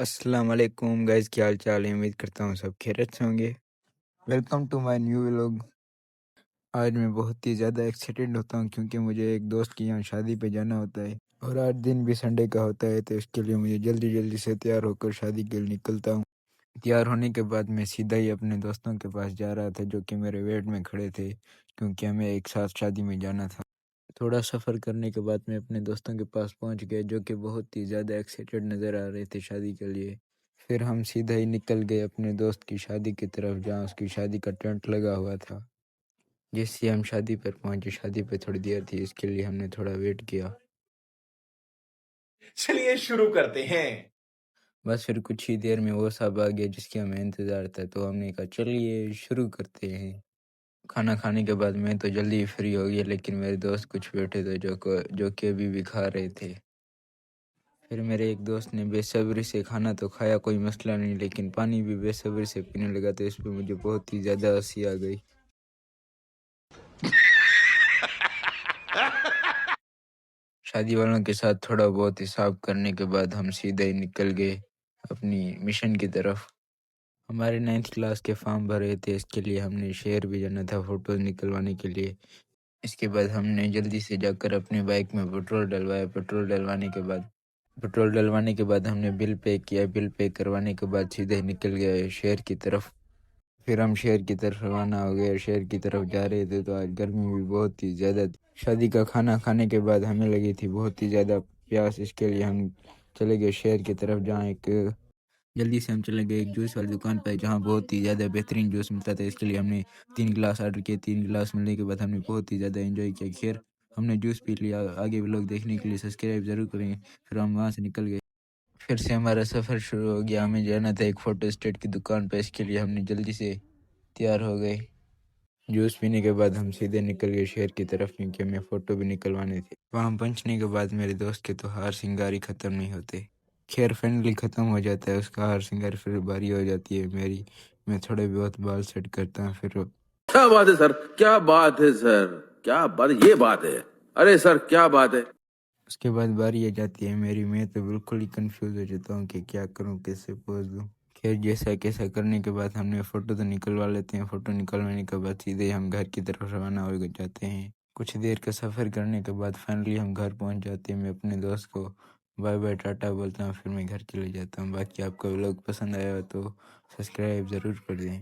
السلام علیکم گائز، کیا حال چال ہے؟ امید کرتا ہوں سب خیریت سے ہوں گے۔ Welcome to my new vlog. آج میں بہت ہی زیادہ ایکسائٹیڈ ہوتا ہوں کیونکہ مجھے ایک دوست کی یہاں شادی پہ جانا ہوتا ہے، اور آج دن بھی سنڈے کا ہوتا ہے، تو اس کے لیے مجھے جلدی سے تیار ہو کر شادی کے لیے نکلتا ہوں۔ تیار ہونے کے بعد میں سیدھا ہی اپنے دوستوں کے پاس جا رہا تھا جو کہ میرے ویٹ میں کھڑے تھے، کیونکہ ہمیں ایک ساتھ شادی میں جانا تھا۔ تھوڑا سفر کرنے کے بعد میں اپنے دوستوں کے پاس پہنچ گیا جو کہ بہت ہی زیادہ ایکسائٹیڈ نظر آ رہے تھے شادی کے لیے۔ پھر ہم سیدھا ہی نکل گئے اپنے دوست کی شادی کی طرف، جہاں اس کی شادی کا ٹینٹ لگا ہوا تھا۔ جس سے ہم شادی پر پہنچے، شادی پہ تھوڑی دیر تھی، اس کے لیے ہم نے تھوڑا ویٹ کیا۔ چلیے شروع کرتے ہیں۔ بس پھر کچھ ہی دیر میں وہ صاحب آ گیا جس کی ہمیں انتظار تھا، تو ہم نے کہا چلیے شروع کرتے ہیں۔ کھانا کھانے کے بعد میں تو جلدی ہی فری ہو گیا، لیکن میرے دوست کچھ بیٹھے تھے جو کہ ابھی بھی کھا رہے تھے۔ پھر میرے ایک دوست نے بے صبری سے کھانا تو کھایا، کوئی مسئلہ نہیں، لیکن پانی بھی بے صبری سے پینے لگا، تو اس پہ مجھے بہت ہی زیادہ ہنسی آ گئی۔ شادی والوں کے ساتھ تھوڑا بہت حساب کرنے کے بعد ہم سیدھے ہی نکل گئے اپنی مشن کی طرف۔ ہمارے 9th کلاس کے فارم بھرے تھے، اس کے لیے ہم نے شہر بھی جانا تھا فوٹوز نکلوانے کے لیے۔ اس کے بعد ہم نے جلدی سے جا کر اپنے بائک میں پیٹرول ڈلوایا۔ پیٹرول ڈلوانے کے بعد ہم نے بل پے کیا۔ بل پے کروانے کے بعد سیدھے نکل گئے شہر کی طرف۔ پھر ہم شہر کی طرف روانہ ہو گئے، شہر کی طرف جا رہے تھے تو آج گرمی بھی بہت ہی زیادہ تھی۔ شادی کا کھانا کھانے کے بعد ہمیں لگی تھی بہت ہی زیادہ پیاس، اس کے لیے ہم چلے گئے شہر کی طرف، جہاں جلدی سے ہم چلے گئے ایک جوس والی دکان پہ، جہاں بہت ہی زیادہ بہترین جوس ملتا تھا۔ اس کے لیے ہم نے 3 گلاس آرڈر کیے۔ 3 گلاس ملنے کے بعد ہم نے بہت ہی زیادہ انجوائے کیا۔ خیر ہم نے جوس پی لیا۔ آگے بھی لوگ دیکھنے کے لیے سبسکرائب ضرور کریں۔ پھر ہم وہاں سے نکل گئے، پھر سے ہمارا سفر شروع ہو گیا۔ ہمیں جانا تھا ایک فوٹو اسٹیٹ کی دکان پہ، اس کے لیے ہم نے جلدی سے تیار ہو گئے۔ جوس پینے کے بعد ہم سیدھے نکل گئے شہر کی طرف، کیونکہ ہمیں فوٹو بھی نکلوانے تھے۔ وہاں پہنچنے کے بعد میرے دوست کے تو ہار سنگار ہی ختم نہیں ہوتے۔ خیر فائنلی ختم ہو جاتا ہے اس کا ہار سنگار، پھر باری ہو جاتی ہے میری۔ میں تھوڑے بہت بال سیٹ کرتا ہوں، پھر کیا بات ہے سر، کیا بات ہے سر، کیا بات، یہ بات ہے، ارے سر کیا بات ہے۔ اس کے بعد باری آ جاتی ہے میری۔ میں تو بالکل ہی کنفیوز ہو جاتا ہوں کہ کیا کروں، کیسے پوز دوں۔ خیر جیسا کیسا کرنے کے بعد ہم نے فوٹو تو نکلوا لیتے ہیں۔ فوٹو نکلوانے کے بعد سیدھے ہم گھر کی طرف روانہ ہو جاتے ہیں۔ کچھ دیر کا سفر کرنے کے بعد فائنلی ہم گھر پہنچ جاتے ہیں۔ میں اپنے دوست کو بائے بائے ٹاٹا بولتا ہوں، پھر میں گھر چلے جاتا ہوں۔ باقی آپ کو ولاگ پسند آیا ہو تو سبسکرائب ضرور کر دیں۔